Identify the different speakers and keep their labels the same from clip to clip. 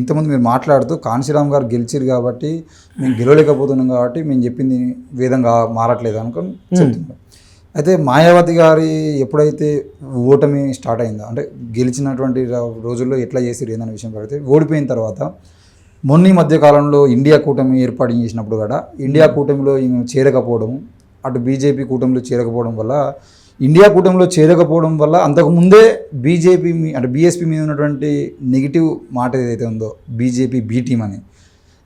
Speaker 1: ఇంతకుముందు మీరు మాట్లాడుతూ కాంశీరామ్ గారు గెలిచిరు కాబట్టి మేము గెలవలేకపోతున్నాం కాబట్టి మేము చెప్పింది వేదంగా మారట్లేదు అనుకుని చెప్తున్నాం. అయితే మాయావతి గారి ఎప్పుడైతే ఓటమి స్టార్ట్ అయిందో, అంటే గెలిచినటువంటి రోజుల్లో ఎట్లా చేసిరు ఏందనే విషయం పడితే, ఓడిపోయిన తర్వాత మొన్న ఈ మధ్యకాలంలో ఇండియా కూటమి ఏర్పాటు చేసినప్పుడు కూడా ఇండియా కూటమిలో చేరకపోవడం, అటు బీజేపీ కూటమిలో చేరకపోవడం వల్ల, ఇండియా కూటమిలో చేరకపోవడం వల్ల అంతకుముందే బీజేపీ అంటే బీఎస్పీ మీద ఉన్నటువంటి నెగిటివ్ మాట ఏదైతే ఉందో బీజేపీ బీ టీమ్ అని,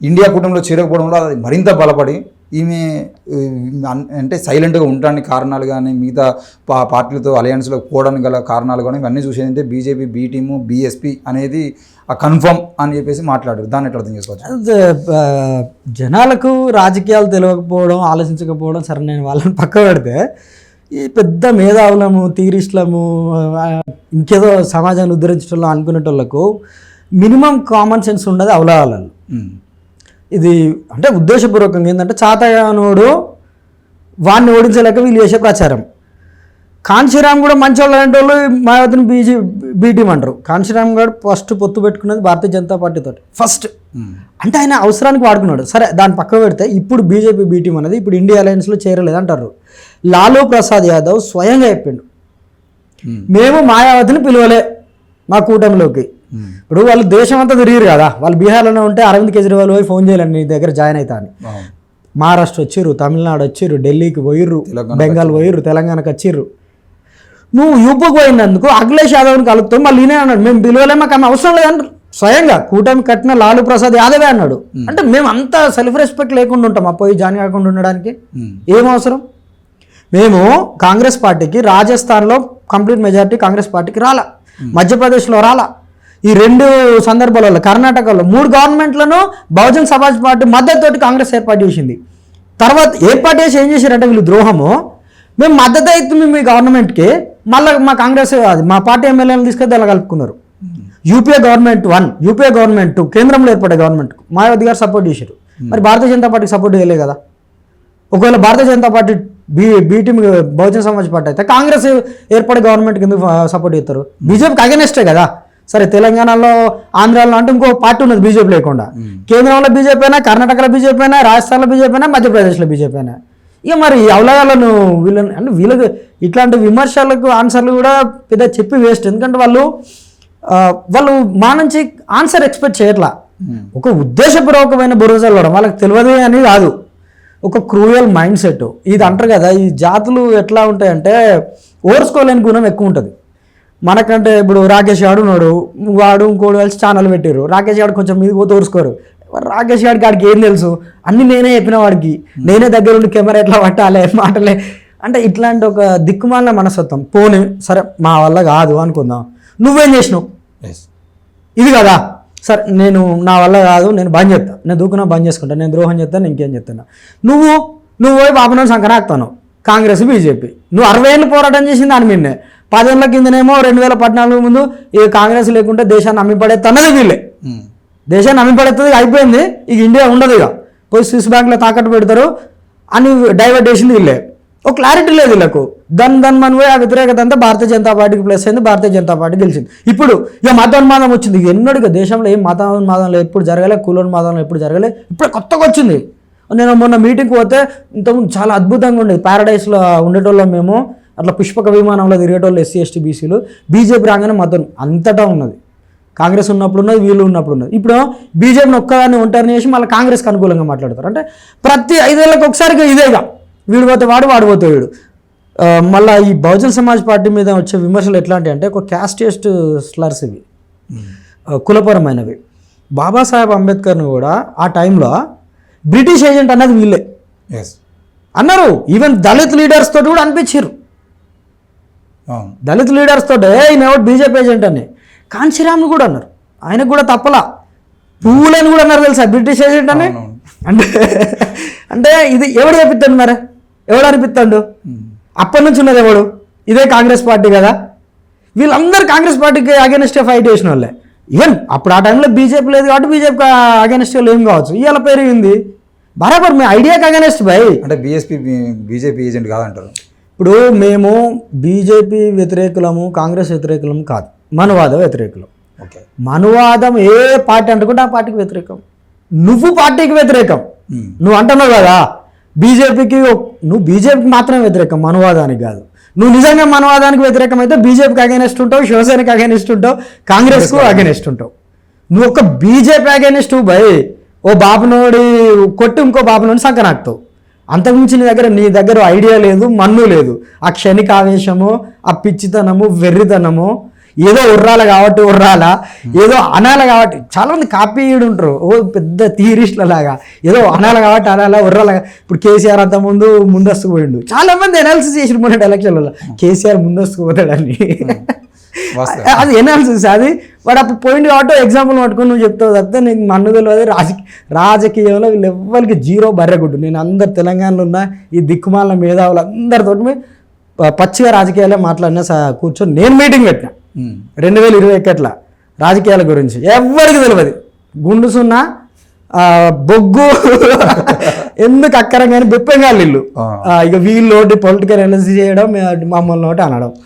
Speaker 1: ఇండియా కూటమిలో చేరకపోవడం వల్ల అది మరింత బలపడి ఈమె అంటే సైలెంట్గా ఉండడానికి కారణాలు కానీ, మిగతా పార్టీలతో అలయన్స్లో పోవడానికి గల కారణాలు కానీ ఇవన్నీ చూసేదంటే బీజేపీ బీ టీము బీఎస్పీ అనేది ఆ కన్ఫర్మ్ అని చెప్పేసి మాట్లాడారు. దాన్ని ఎట్లా అర్థం చేసుకోవచ్చు?
Speaker 2: జనాలకు రాజకీయాలు తెలియకపోవడం, ఆలోచించకపోవడం సరే, నేను వాళ్ళని పక్క పెడితే ఈ పెద్ద మేధావులము, థియరిస్టులము, ఇంకేదో సమాజాన్ని ఉద్ధరించడంలో అనుకునేటోళ్ళకు మినిమం కామన్ సెన్స్ ఉండదు అవలాలను. ఇది అంటే ఉద్దేశపూర్వకంగా ఏంటంటే చాతగానోడు వాడిని ఓడించలేక వీళ్ళు చేసే ప్రచారం. కాంశీరామ్ కూడా మంచి వాళ్ళు అలాంటి వాళ్ళు మాయావతిని బీటీం అంటారు. కాంశీరామ్ గారు ఫస్ట్ పొత్తు పెట్టుకున్నది భారతీయ జనతా పార్టీతో ఫస్ట్. అంటే ఆయన అవసరానికి వాడుకున్నాడు. సరే, దాన్ని పక్క పెడితే ఇప్పుడు బీజేపీ బీటీం అనేది ఇప్పుడు ఇండియా అలయన్స్లో చేరలేదు అంటారు. లాలూ ప్రసాద్ యాదవ్ స్వయంగా చెప్పిండు, మేము మాయావతిని పిలవలే మా కూటమిలోకి. ఇప్పుడు వాళ్ళు దేశం అంతా తిరిగిరు కదా, వాళ్ళు బీహార్లోనే ఉంటే అరవింద్ కేజ్రీవాల్ పోయి ఫోన్ చేయాలని నీ దగ్గర జాయిన్ అవుతా అని. మహారాష్ట్ర వచ్చిర్రు, తమిళనాడు వచ్చిర్రు, ఢిల్లీకి పోయిర్రు, బెంగాల్ పోయిర్రు, తెలంగాణకు వచ్చిర్రు. నువ్వు యూపీకి పోయినందుకు అఖిలేష్ యాదవ్ని కలుపుతావు, మళ్ళీ ఈయనే అన్నాడు మేము పిలవలే, మాకు ఆమె అవసరం లేదంటారు. స్వయంగా కూటమి కట్టిన లాలూ ప్రసాద్ యాదవే అన్నాడు. అంటే మేము అంత సెల్ఫ్ రెస్పెక్ట్ లేకుండా ఉంటాం ఆ పోయి జాయిన్ కాకుండా ఉండడానికి? ఏం అవసరం? మేము కాంగ్రెస్ పార్టీకి రాజస్థాన్లో కంప్లీట్ మెజారిటీ కాంగ్రెస్ పార్టీకి రాలా, మధ్యప్రదేశ్లో రాలా. ఈ 2 సందర్భాలలో కర్ణాటకలో 3 గవర్నమెంట్లను బహుజన్ సమాజ్ పార్టీ మద్దతుతోటి కాంగ్రెస్ ఏర్పాటు చేసింది. తర్వాత ఏర్పాటు చేసి ఏం చేశారంటే వీళ్ళు ద్రోహము, మేము మద్దతు అవుతుంది మీ గవర్నమెంట్కి, మళ్ళీ మా కాంగ్రెస్ అది మా పార్టీ ఎమ్మెల్యేలను తీసుకెళ్తే అలా కలుపుకున్నారు. యూపీఏ గవర్నమెంట్ 1, యూపీఏ గవర్నమెంట్ 2, కేంద్రంలో ఏర్పడే గవర్నమెంట్ మాయావతి గారు సపోర్ట్ చేశారు. మరి భారతీయ జనతా పార్టీకి సపోర్ట్ చేయలే కదా. ఒకవేళ Bharatiya Janata party B team Bahujan Samaj party అయితే కాంగ్రెస్ ఏర్పడే గవర్నమెంట్కి ఎందుకు సపోర్ట్ చేస్తారు? బీజేపీకి అగెనెస్టే కదా. సరే, తెలంగాణలో ఆంధ్రాలో అంటే ఇంకో పార్టీ ఉన్నది బీజేపీ లేకుండా. కేంద్రంలో బీజేపీ అయినా, కర్ణాటకలో బీజేపీ అయినా, రాజస్థాన్లో బీజేపీ అయినా, మధ్యప్రదేశ్లో బీజేపీ అయినా. ఇక మరి అవలగాలను వీళ్ళని అంటే వీళ్ళకి ఇట్లాంటి విమర్శలకు ఆన్సర్లు కూడా పెద్ద చెప్పి వేస్ట్. ఎందుకంటే వాళ్ళు మా నుంచి ఆన్సర్ ఎక్స్పెక్ట్ చేయట్లా. ఒక ఉద్దేశపూర్వకమైన బురజలు కూడా వాళ్ళకి తెలియదు అని కాదు, ఒక క్రూయల్ మైండ్ సెట్. ఇది అంటారు కదా, ఈ జాతులు ఎట్లా ఉంటాయంటే ఓర్చుకోలేని గుణం ఎక్కువ ఉంటుంది. మనకంటే ఇప్పుడు రాకేష్ గాడు ఉన్నాడు, వాడు ఇంకోడు కలిసి ఛానల్ పెట్టారు. రాకేష్ గాడు కొంచెం మీద పోతే ఓర్చుకోరు. రాకేష్ గాడికి ఆడికి ఏం తెలుసు, అన్నీ నేనే చెప్పిన వాడికి, నేనే దగ్గర ఉండి కెమెరా ఎట్లా పట్టాలి మాటలే అంటే ఇట్లాంటి ఒక దిక్కుమాలిన మనస్తత్వం. పోనీ సరే మా వల్ల కాదు అనుకుందాం, నువ్వేం చేసినావు ఇది కదా, సరే నేను నా వల్ల కాదు, నేను బంద్ చేస్తాను, నేను దూకున్నా బంద్ చేసుకుంటాను, నేను ద్రోహం చేస్తాను, ఇంకేం చెప్తాను. నువ్వు పోయి పాపను సంకరాక్తాను. కాంగ్రెస్ బీజేపీ నువ్వు 60 ఏళ్ళు పోరాటం చేసింది దాని మీదనే. 10 ఏళ్ళ కిందనేమో 2014 ముందు ఈ కాంగ్రెస్ లేకుంటే దేశాన్ని అమ్మిపడేస్తున్నది వీళ్ళే. దేశాన్ని అమ్మిపడేస్తుంది అయిపోయింది, ఇక ఇండియా ఉండదు, ఇక పోయి స్విస్ బ్యాంక్లో తాకట్టు పెడతారు అని డైవర్ట్ చేసింది వీళ్ళే. ఒక క్లారిటీ లేదు వీళ్ళకు. దాన్ని మన పోయి ఆ వ్యతిరేకత అంతా భారతీయ జనతా పార్టీకి ప్లస్ అయింది, భారతీయ జనతా పార్టీ గెలిచింది. ఇప్పుడు ఇక మతోన్మాదం వచ్చింది. ఎన్నడూ ఇక దేశంలో ఏం మతోన్మాదంలో ఎప్పుడు జరగలే, కులోన్మాదంలో ఎప్పుడు జరగలే, ఇప్పుడు కొత్తగా వచ్చింది. నేను మొన్న మీటింగ్కి పోతే ఇంతకుముందు చాలా అద్భుతంగా ఉండేది. ప్యారడైస్లో ఉండేటోళ్ళం మేము, అట్లా పుష్పక విమానంలో తిరిగేటోళ్ళు ఎస్సీ ఎస్టీ బీసీలు. బీజేపీ రాగానే మతం అంతటా ఉన్నది. కాంగ్రెస్ ఉన్నప్పుడు ఉన్నది, వీళ్ళు ఉన్నప్పుడు ఉన్నది. ఇప్పుడు బీజేపీని ఒక్కదాన్ని ఒంటరిని చేసి మళ్ళీ కాంగ్రెస్కి అనుకూలంగా మాట్లాడతారు. అంటే ప్రతి 5 ఏళ్ళకి ఒకసారిగా ఇదేగా, వీడు పోతే వాడిపోతే వీడు. మళ్ళీ ఈ బహుజన్ సమాజ్ పార్టీ మీద వచ్చే విమర్శలు ఎట్లాంటివి అంటే ఒక క్యాస్టేస్ట్ స్లర్స్, ఇవి కులపరమైనవి. బాబాసాహెబ్ అంబేద్కర్ని కూడా ఆ టైంలో బ్రిటిష్ ఏజెంట్ అన్నది వీళ్ళే అన్నారు. ఈవెన్ దళిత్ లీడర్స్ తోటి కూడా అనిపించారు. దళిత్ లీడర్స్ తోటే ఈయన ఎవరు బీజేపీ ఏజెంట్ అని. కాంశీరామ్ని కూడా అన్నారు, ఆయనకు కూడా తప్పలా. పువ్వులని కూడా అన్నారు తెలుసా బ్రిటిష్ ఏజెంట్ అని. అంటే ఇది ఎవడు చెప్పిస్తాడు మరి, ఎవడు అనిపిస్తాడు? అప్పటి నుంచి ఉన్నది ఎవడు? ఇదే కాంగ్రెస్ పార్టీ కదా. వీళ్ళందరూ కాంగ్రెస్ పార్టీకి అగెనిస్ట్గా ఫైట్ చేసిన వాళ్ళే. ఈవెన్ అప్పుడు ఆ టైంలో బీజేపీ లేదు కాబట్టి బీజేపీకి అగెనిస్ట్ ఏం కావచ్చు, ఇవాళ పెరిగింది బరాబర్. మీ ఐడియాకి అగెనిస్ట్ బై
Speaker 1: అంటే బీజేపీ ఏజెంట్ కాదంటారు.
Speaker 2: ఇప్పుడు మేము బీజేపీ వ్యతిరేకులము, కాంగ్రెస్ వ్యతిరేకులము కాదు, మనవాద వ్యతిరేకులం.
Speaker 1: ఓకే.
Speaker 2: మనువాదం ఏ పార్టీ అంటుకుంటే ఆ పార్టీకి వ్యతిరేకం. నువ్వు పార్టీకి వ్యతిరేకం. నువ్వు అంటున్నావు కదా బీజేపీకి, నువ్వు బీజేపీకి మాత్రమే వ్యతిరేకం, మనువాదానికి కాదు. నువ్వు నిజంగా మనువాదానికి వ్యతిరేకం అయితే బీజేపీకి అగైనెస్ట్ ఉంటావు, శివసేనకి అగైనెస్ట్ ఉంటావు, కాంగ్రెస్కు అగైనెస్ట్ ఉంటావు. నువ్వు ఒక బీజేపీ అగైనెస్ట్ భయ్, ఓ బాబునోడి కొట్టి ఇంకో బాబునోడి సంకనాకుతావు. అంతకుమించి నీ దగ్గర ఐడియా లేదు, మన్ను లేదు. ఆ క్షణిక ఆవేశము, ఆ పిచ్చితనము, వెర్రితనము, ఏదో ఉర్రాల కాబట్టి ఉర్రాలా, ఏదో అనాల కాబట్టి. చాలామంది కాపీ ఉంటారు, ఓ పెద్ద థియరిస్ట్ల లాగా, ఏదో అనాల కాబట్టి అనాలా, ఉర్రాల. ఇప్పుడు కేసీఆర్ అంత ముందస్తుకు పోయిండు, చాలామంది అనాలిసిస్ చేసిన మొన్నటి ఎలక్షన్లలో కేసీఆర్ ముందస్తుకు పోతాడని. అది ఎనాలిసిస్, అది వాడు అప్పుడు పోయింది కాబట్టి ఎగ్జాంపుల్ పట్టుకొని నువ్వు చెప్తావు తప్పితే నీకు మన్ను తెలియదు. రాజకీయంలో వీళ్ళు ఎవ్వరికి జీరో బర్రెగుడ్డు. నేను అందరు తెలంగాణలో ఉన్న ఈ దిక్కుమాల మేధావులు అందరితో పచ్చిగా రాజకీయాలే మాట్లాడినా కూర్చొని నేను మీటింగ్ పెట్టినా 2021 రాజకీయాల గురించి. ఎవరికి తెలియదు గుండు సున్నా బొగ్గు ఎందుకు అక్కరం కానీ బెప్పంగాళ్ళు ఇల్లు. ఇక వీళ్ళోటి పొలిటికల్ ఎనర్జీ చేయడం, మమ్మల్ని ఒకటి అనడం.